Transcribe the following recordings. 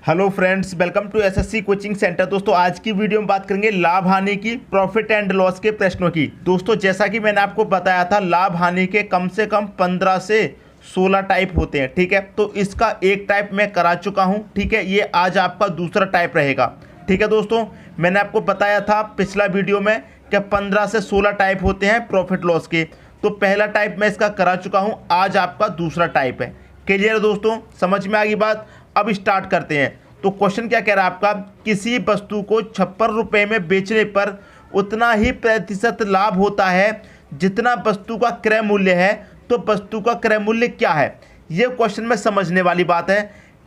Hello friends, welcome to SSC coaching centre. दोस्तों आज की वीडियो में बात करेंगे लाभ हानि की, प्रॉफिट एंड लॉस के प्रश्नों की। दोस्तों जैसा कि मैंने आपको बताया था, लाभ हानि के कम से कम 15 से 16 टाइप होते हैं। ठीक है, तो इसका एक टाइप मैं करा चुका हूं। ठीक है, ये आज आपका दूसरा टाइप रहेगा। ठीक है दोस्तों, मैंने आपको बताया था पिछला वीडियो में कि 15 से 16 टाइप होते हैं प्रॉफिट लॉस के। तो पहला टाइप मैं इसका करा चुका हूँ, आज आपका दूसरा टाइप है। क्लियर दोस्तों, समझ में आ गई बात। अब स्टार्ट करते हैं। तो क्वेश्चन क्या कह रहा है आपका, किसी वस्तु को 56 रुपये में बेचने पर उतना ही प्रतिशत लाभ होता है जितना वस्तु का क्रय मूल्य है, तो वस्तु का क्रय मूल्य क्या है। ये क्वेश्चन में समझने वाली बात है।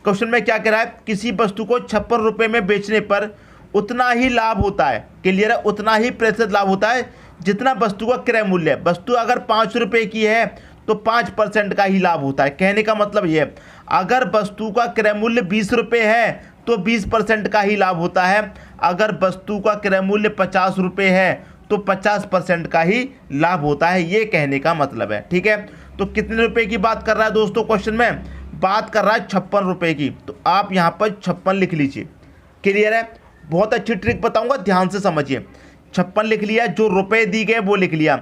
क्वेश्चन में क्या कह रहा है, किसी वस्तु को 56 रुपये में बेचने पर उतना ही लाभ होता है। क्लियर है, उतना ही प्रतिशत लाभ होता है जितना वस्तु का क्रय मूल्य है। वस्तु अगर 5 रुपये की है तो 5% का ही लाभ होता है। कहने का मतलब ये है, अगर वस्तु का क्रय मूल्य 20 रुपये है तो 20% का ही लाभ होता है। अगर वस्तु का क्रय मूल्य 50 रुपये है तो 50% का ही लाभ होता है। ये कहने का मतलब है। ठीक है, तो कितने रुपए की बात कर रहा है दोस्तों, क्वेश्चन में बात कर रहा है 56 रुपये की। तो आप यहाँ पर 56 लिख लीजिए। क्लियर है, बहुत अच्छी ट्रिक बताऊंगा, ध्यान से समझिए। 56 लिख लिया, जो रुपए दी गए वो लिख लिया।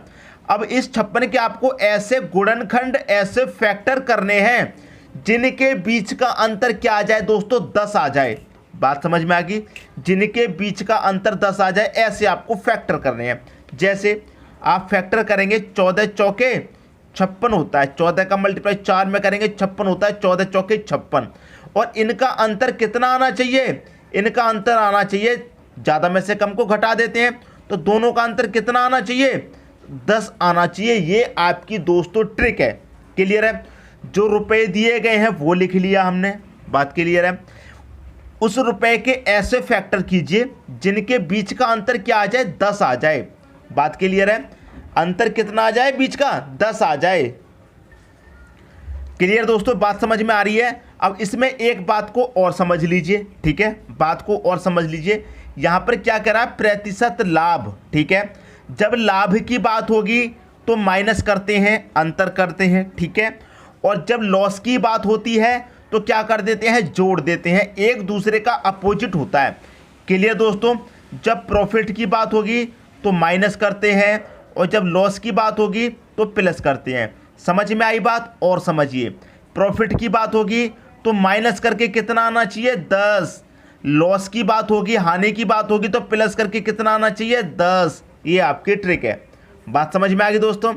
अब इस 56 के आपको ऐसे गुणनखंड, ऐसे फैक्टर करने हैं जिनके बीच का अंतर क्या आ जाए दोस्तों, 10 आ जाए। बात समझ में आ गई, जिनके बीच का अंतर 10 आ जाए, ऐसे आपको फैक्टर करने हैं। जैसे आप फैक्टर करेंगे, 14 चौके 56 होता है, 14 का मल्टीप्लाई 4 में करेंगे 56 होता है, 14 चौके 56। और इनका अंतर कितना आना चाहिए, इनका अंतर आना चाहिए, ज़्यादा में से कम को घटा देते हैं तो दोनों का अंतर कितना आना चाहिए, 10 आना चाहिए। ये आपकी दोस्तों ट्रिक है। क्लियर है, जो रुपए दिए गए हैं वो लिख लिया हमने, बात क्लियर है। उस रुपए के ऐसे फैक्टर कीजिए जिनके बीच का अंतर क्या आ जाए, 10 आ जाए। बात क्लियर है, अंतर कितना आ जाए बीच का, 10 आ जाए। क्लियर दोस्तों, बात समझ में आ रही है। अब इसमें एक बात को और समझ लीजिए। ठीक है, बात को और समझ लीजिए। यहां पर क्या कह रहा है, प्रतिशत लाभ। ठीक है, जब लाभ की बात होगी तो माइनस करते हैं, अंतर करते हैं। ठीक है, और जब लॉस की बात होती है तो क्या कर देते हैं, जोड़ देते हैं। एक दूसरे का अपोजिट होता है। क्लियर दोस्तों, जब प्रॉफिट की बात होगी तो माइनस करते हैं और जब लॉस की बात होगी तो प्लस करते हैं। समझ में आई बात, और समझिए। प्रॉफिट की बात होगी तो माइनस करके कितना आना चाहिए, 10। लॉस की बात होगी, हानि की बात होगी तो प्लस करके कितना आना चाहिए, 10। ये आपकी ट्रिक है। बात समझ में आ गई दोस्तों,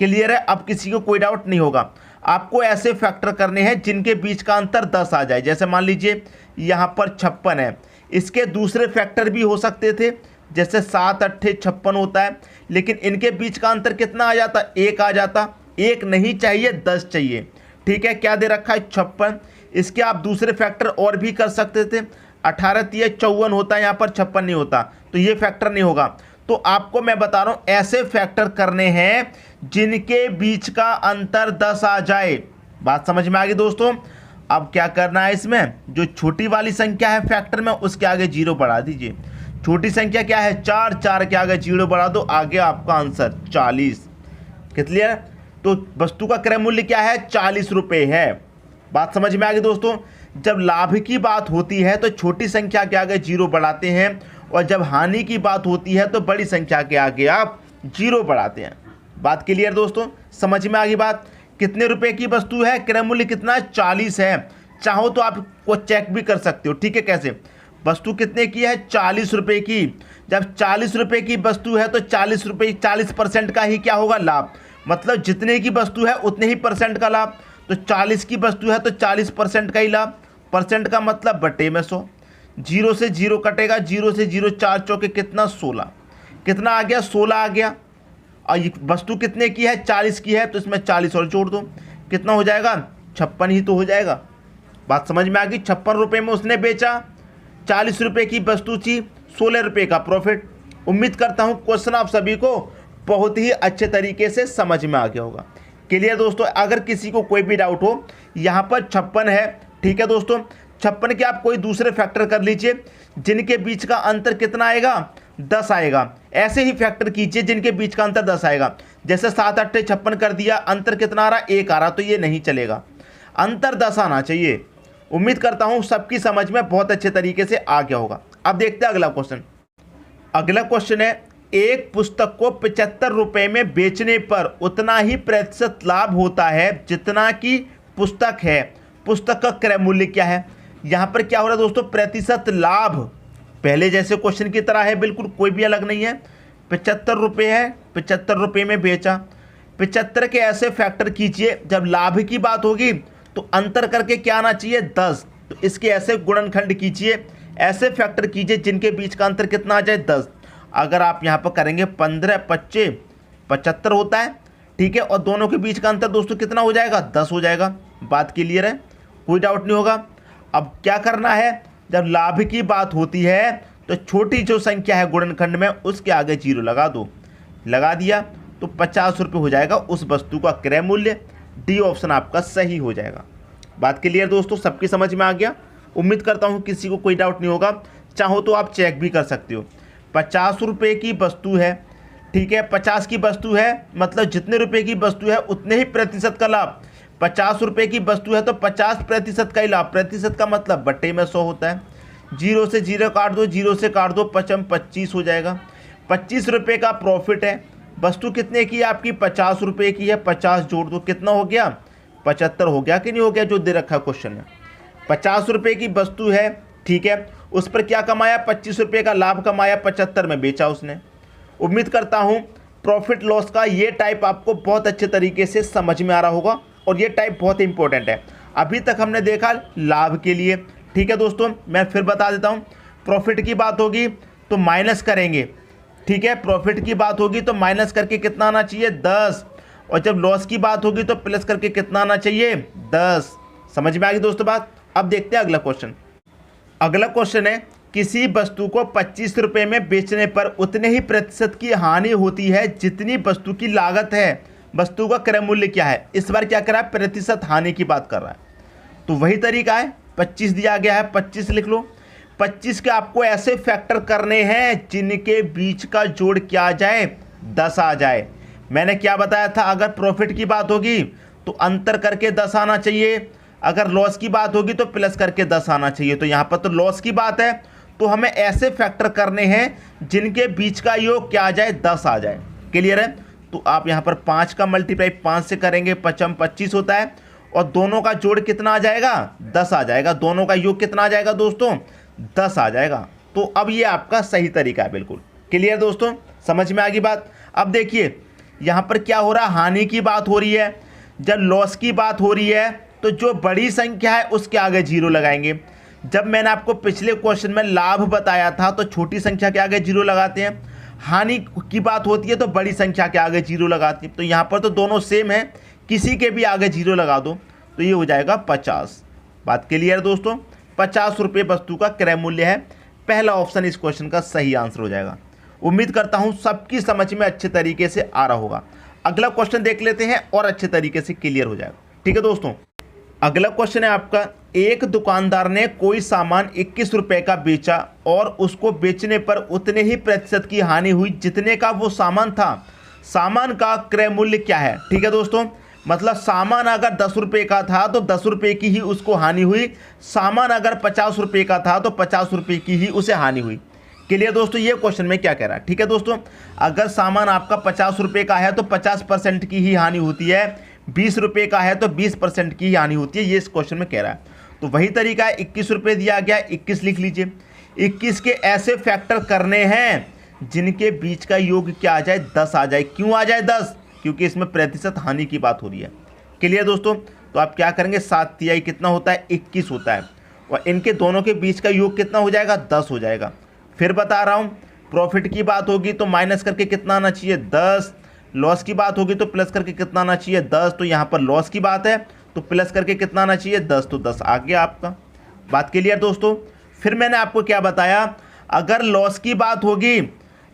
क्लियर है। अब किसी को कोई डाउट नहीं होगा। आपको ऐसे फैक्टर करने हैं जिनके बीच का अंतर 10 आ जाए। जैसे मान लीजिए यहाँ पर 56 है, इसके दूसरे फैक्टर भी हो सकते थे, जैसे 7 अट्ठे 56 होता है, लेकिन इनके बीच का अंतर कितना आ जाता, 1 आ जाता। 1 नहीं चाहिए, 10 चाहिए। ठीक है, क्या दे रखा है, 56। इसके आप दूसरे फैक्टर और भी कर सकते थे, 18 तिया 54 होता है, यहाँ पर 56 नहीं होता, तो ये फैक्टर नहीं होगा। तो आपको मैं बता रहा हूं, ऐसे फैक्टर करने हैं जिनके बीच का अंतर 10 आ जाए। बात समझ में आ गई दोस्तों। अब क्या करना है, इसमें जो छोटी वाली संख्या है फैक्टर में, उसके आगे 0 बढ़ा दीजिए। छोटी संख्या क्या है, 4, 4 के आगे 0 बढ़ा दो, आगे आपका आंसर 40। क्लियर, तो वस्तु का क्रय मूल्य क्या है, 40 रुपये है। बात समझ में आ गई दोस्तों। जब लाभ की बात होती है तो छोटी संख्या के आगे 0 बढ़ाते हैं, और जब हानि की बात होती है तो बड़ी संख्या के आगे आप 0 बढ़ाते हैं। बात क्लियर दोस्तों, समझ में आ गई बात। कितने रुपए की वस्तु है, क्रय मूल्य कितना है, 40 है। चाहो तो आप को चेक भी कर सकते हो। ठीक है, कैसे, वस्तु कितने की है, 40 रुपये की। जब 40 रुपये की वस्तु है तो 40 रुपये, 40% का ही क्या होगा, लाभ। मतलब जितने की वस्तु है उतने ही % का लाभ। तो 40 की वस्तु है तो 40% का ही लाभ। परसेंट का मतलब बटे में 100। 0 से 0 कटेगा, 0 से 0 4 चौके कितना, 16। कितना आ गया, 16 आ गया। और ये वस्तु कितने की है, 40 की है, तो इसमें 40 और जोड़ दो, कितना हो जाएगा, 56 ही तो हो जाएगा। बात समझ में आ गई। 56 रुपये में उसने बेचा, 40 रुपये की वस्तु थी, 16 रुपये का प्रॉफिट। उम्मीद करता हूँ क्वेश्चन आप सभी को बहुत ही अच्छे तरीके से समझ में आ गया होगा। क्लियर दोस्तों, अगर किसी को कोई भी डाउट हो, यहाँ पर 56 है। ठीक है दोस्तों, 56 के आप कोई दूसरे फैक्टर कर लीजिए जिनके बीच का अंतर कितना आएगा, 10 आएगा। ऐसे ही फैक्टर कीजिए जिनके बीच का अंतर 10 आएगा। जैसे 7 अट्ठे 56 कर दिया, अंतर कितना आ रहा, 1 आ रहा, तो ये नहीं चलेगा, अंतर 10 आना चाहिए। उम्मीद करता हूं सबकी समझ में बहुत अच्छे तरीके से आ गया होगा। अब देखते हैं अगला क्वेश्चन। अगला क्वेश्चन है, एक पुस्तक को 75 रुपए में बेचने पर उतना ही प्रतिशत लाभ होता है जितना की पुस्तक है, पुस्तक का क्रय मूल्य क्या है। यहां पर क्या हो रहा है दोस्तों, प्रतिशत लाभ पहले जैसे क्वेश्चन की तरह है, बिल्कुल कोई भी अलग नहीं है। 75 रुपये है, 75 रुपये में बेचा। 75 के ऐसे फैक्टर कीजिए, जब लाभ की बात होगी तो अंतर करके क्या आना चाहिए, 10। तो इसके ऐसे गुणनखंड कीजिए, ऐसे फैक्टर कीजिए जिनके बीच का अंतर कितना आ जाए, 10। अगर आप यहाँ पर करेंगे 15 25 75 होता है, ठीक है, और दोनों के बीच का अंतर दोस्तों कितना हो जाएगा, 10 हो जाएगा। बात क्लियर है, कोई डाउट नहीं होगा। अब क्या करना है, जब लाभ की बात होती है तो छोटी जो संख्या है गुणनखंड में उसके आगे 0 लगा दो। लगा दिया तो 50 रुपये हो जाएगा उस वस्तु का क्रय मूल्य। डी ऑप्शन आपका सही हो जाएगा। बात क्लियर दोस्तों, सबकी समझ में आ गया। उम्मीद करता हूँ किसी को कोई डाउट नहीं होगा। चाहो तो आप चेक भी कर सकते हो। 50 रुपये की वस्तु है, ठीक है, 50 की वस्तु है, मतलब जितने रुपए की वस्तु है उतने ही प्रतिशत का लाभ। 50 रुपये की वस्तु है तो 50% का ही लाभ। प्रतिशत का मतलब बट्टे में 100 होता है। 0 से 0 काट दो, 0 से काट दो, 25 हो जाएगा। 25 रुपये का प्रॉफिट है। वस्तु कितने की है आपकी, 50 रुपये की है, 50 जोड़ दो, कितना हो गया, 75 हो गया कि नहीं हो गया, जो दे रखा है क्वेश्चन में। 50 रुपये की वस्तु है, ठीक है, उस पर क्या कमाया, 25 रुपये का लाभ कमाया, 75 में बेचा उसने। उम्मीद करता हूँ प्रॉफिट लॉस का ये टाइप आपको बहुत अच्छे तरीके से समझ में आ रहा होगा, और ये टाइप बहुत इंपॉर्टेंट है। अभी तक हमने देखा लाभ के लिए, ठीक है दोस्तों, मैं फिर बता देता हूँ। प्रॉफिट की बात होगी तो माइनस करेंगे, ठीक है, प्रॉफिट की बात होगी तो माइनस करके कितना आना चाहिए, 10। और जब लॉस की बात होगी तो प्लस करके कितना आना चाहिए, 10। समझ में आ गई दोस्तों बात। अब देखते हैं अगला क्वेश्चन। अगला क्वेश्चन है, किसी वस्तु को 25 रुपये में बेचने पर उतने ही प्रतिशत की हानि होती है जितनी वस्तु की लागत है। वस्तु का क्रय मूल्य क्या है। इस बार क्या कर रहा है, प्रतिशत हानि की बात कर रहा है। तो वही तरीका है, 25 दिया गया है, 25 लिख लो। 25 के आपको ऐसे फैक्टर करने हैं जिनके बीच का जोड़ क्या आ जाए, 10 आ जाए। मैंने क्या बताया था, अगर प्रॉफिट की बात होगी तो अंतर करके 10 आना चाहिए, अगर लॉस की बात होगी तो प्लस करके 10 आना चाहिए। तो यहाँ पर तो लॉस की बात है, तो हमें ऐसे फैक्टर करने हैं जिनके बीच का योग क्या आ जाए, 10 आ जाए। क्लियर है। तो आप यहाँ पर 5 का मल्टीप्लाई 5 से करेंगे, 5 25 होता है, और दोनों का जोड़ कितना आ जाएगा, 10 आ जाएगा। दोनों का योग कितना आ जाएगा दोस्तों, 10 आ जाएगा। तो अब ये आपका सही तरीका है, बिल्कुल क्लियर दोस्तों, समझ में आ गई बात। अब देखिए यहाँ पर क्या हो रहा है, हानि की बात हो रही है। जब लॉस की बात हो रही है तो जो बड़ी संख्या है उसके आगे 0 लगाएंगे। जब मैंने आपको पिछले क्वेश्चन में लाभ बताया था तो छोटी संख्या के आगे 0 लगाते हैं। हानि की बात होती है तो बड़ी संख्या के आगे 0 लगाते हैं। तो यहाँ पर तो दोनों सेम है, किसी के भी आगे 0 लगा दो तो ये हो जाएगा 50। बात क्लियर दोस्तों, 50 रुपये वस्तु का क्रय मूल्य है। पहला ऑप्शन इस क्वेश्चन का सही आंसर हो जाएगा। उम्मीद करता हूँ सबकी समझ में अच्छे तरीके से आ रहा होगा। अगला क्वेश्चन देख लेते हैं और अच्छे तरीके से क्लियर हो जाएगा। ठीक है दोस्तों, अगला क्वेश्चन है आपका, एक दुकानदार ने कोई सामान 21 रुपए का बेचा और उसको बेचने पर उतने ही प्रतिशत की हानि हुई जितने का वो सामान था। सामान का क्रय मूल्य क्या है। ठीक है दोस्तों, मतलब सामान अगर 10 रुपये का था तो 10 रुपये की ही उसको हानि हुई। सामान अगर 50 रुपये का था तो 50 रुपये की ही उसे हानि हुई। क्लियर दोस्तों, ये क्वेश्चन में क्या कह रहा है। ठीक है दोस्तों, अगर सामान आपका 50 रुपये का है तो 50% की ही हानि होती है, 20 रुपये का है तो 20% की ही हानि होती है। ये इस क्वेश्चन में कह रहा है। तो वही तरीका है, 21 रुपये दिया गया, 21 लिख लीजिए। 21 के ऐसे फैक्टर करने हैं जिनके बीच का योग क्या आ जाए, 10 आ जाए। क्यों आ जाए 10, क्योंकि इसमें प्रतिशत हानि की बात हो रही है। क्लियर दोस्तों, तो आप क्या करेंगे, 7 तिहाई कितना होता है, 21 होता है, और इनके दोनों के बीच का योग कितना हो जाएगा, 10 हो जाएगा। फिर बता रहा हूँ, प्रॉफिट की बात होगी तो माइनस करके कितना आना चाहिए, 10। लॉस की बात होगी तो प्लस करके कितना आना चाहिए, 10। तो यहाँ पर लॉस की बात है तो प्लस करके कितना आना चाहिए, 10। तो 10 आ गया आपका। बात क्लियर दोस्तों। फिर मैंने आपको क्या बताया, अगर लॉस की बात होगी,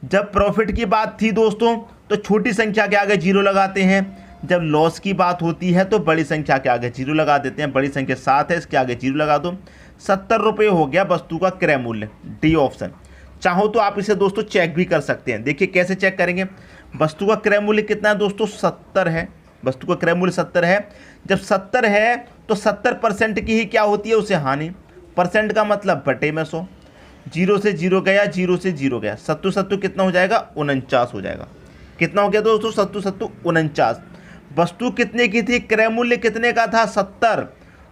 जब प्रॉफिट की बात थी दोस्तों तो छोटी संख्या के आगे 0 लगाते हैं। जब लॉस की बात होती है तो बड़ी संख्या के आगे 0 लगा देते हैं। बड़ी संख्या 7 है, इसके आगे 0 लगा दो। 70 रुपये हो गया वस्तु का क्रय मूल्य, डी ऑप्शन। चाहो तो आप इसे दोस्तों चेक भी कर सकते हैं। देखिए कैसे चेक करेंगे, वस्तु का क्रय मूल्य कितना है दोस्तों, 70 है। वस्तु का क्रय मूल्य 70 है। जब 70 है तो 70% की ही क्या होती है उसे हानि। परसेंट का मतलब बटे में 100, 0 से 0 गया, 0 से 0 गया, सत्तू सत्तू कितना हो जाएगा 49 हो जाएगा। कितना हो गया दोस्तों सत्तू सत्तू 49। वस्तु कितने की थी, क्रय मूल्य कितने का था 70,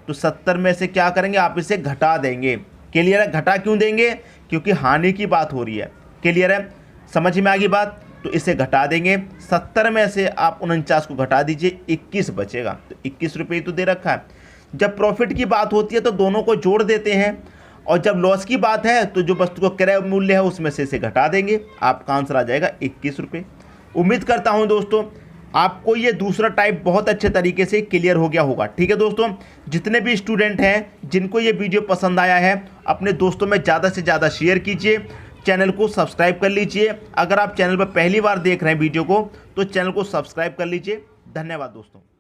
तो 70 में से क्या करेंगे आप इसे घटा देंगे। क्लियर है, घटा क्यों देंगे, क्योंकि हानि की बात हो रही है। क्लियर है, समझ में आ गई बात, तो इसे घटा देंगे। 70 में से आप 49 को घटा दीजिए, 21 बचेगा, तो 21 रुपये तो दे रखा है। जब प्रॉफिट की बात होती है तो दोनों को जोड़ देते हैं, और जब लॉस की बात है तो जो वस्तु का क्रय मूल्य है उसमें से इसे घटा देंगे, आपका आंसर आ जाएगा 21 रुपये। उम्मीद करता हूं दोस्तों आपको ये दूसरा टाइप बहुत अच्छे तरीके से क्लियर हो गया होगा। ठीक है दोस्तों, जितने भी स्टूडेंट हैं जिनको ये वीडियो पसंद आया है अपने दोस्तों में ज़्यादा से ज़्यादा शेयर कीजिए, चैनल को सब्सक्राइब कर लीजिए। अगर आप चैनल पर पहली बार देख रहे हैं वीडियो को तो चैनल को सब्सक्राइब कर लीजिए। धन्यवाद दोस्तों।